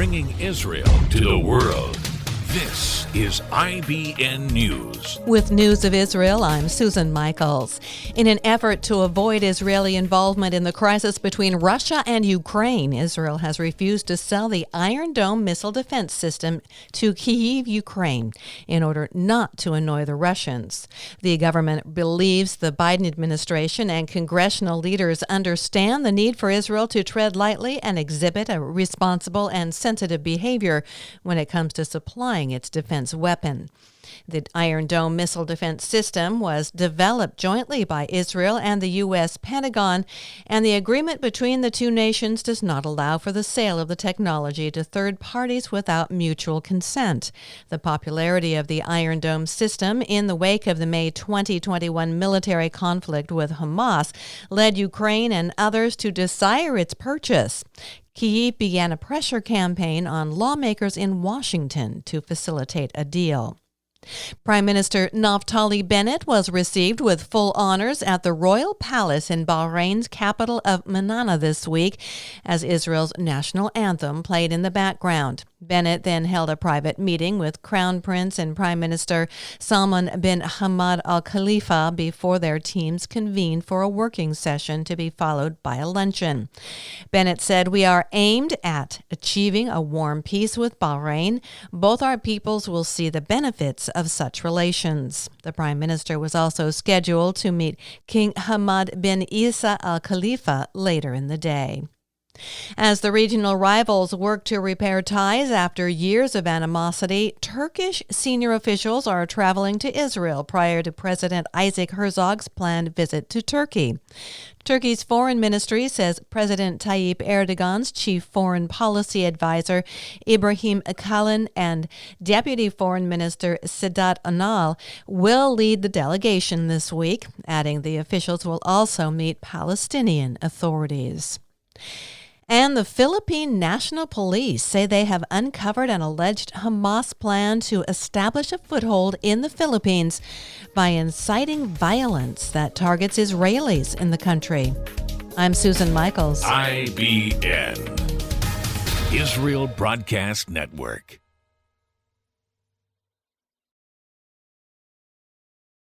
bringing Israel to the world. This is IBN News. With news of Israel, I'm Susan Michaels. In an effort to avoid Israeli involvement in the crisis between Russia and Ukraine, Israel has refused to sell the Iron Dome missile defense system to Kyiv, Ukraine, in order not to annoy the Russians. The government believes the Biden administration and congressional leaders understand the need for Israel to tread lightly and exhibit a responsible and sensitive behavior when it comes to supplying its defense weapon. The Iron Dome missile defense system was developed jointly by Israel and the U.S. Pentagon, and the agreement between the two nations does not allow for the sale of the technology to third parties without mutual consent. The popularity of the Iron Dome system in the wake of the May 2021 military conflict with Hamas led Ukraine and others to desire its purchase. Kyiv began a pressure campaign on lawmakers in Washington to facilitate a deal. Prime Minister Naftali Bennett was received with full honors at the Royal Palace in Bahrain's capital of Manama this week as Israel's national anthem played in the background. Bennett then held a private meeting with Crown Prince and Prime Minister Salman bin Hamad Al Khalifa before their teams convened for a working session to be followed by a luncheon. Bennett said, "We are aimed at achieving a warm peace with Bahrain. Both our peoples will see the benefits of such relations." The Prime Minister was also scheduled to meet King Hamad bin Isa Al Khalifa later in the day. As the regional rivals work to repair ties after years of animosity, Turkish senior officials are traveling to Israel prior to President Isaac Herzog's planned visit to Turkey. Turkey's foreign ministry says President Tayyip Erdogan's chief foreign policy advisor, Ibrahim Kalin, and Deputy Foreign Minister Sedat Önal will lead the delegation this week, adding the officials will also meet Palestinian authorities. And the Philippine National Police say they have uncovered an alleged Hamas plan to establish a foothold in the Philippines by inciting violence that targets Israelis in the country. I'm Susan Michaels. IBN, Israel Broadcast Network.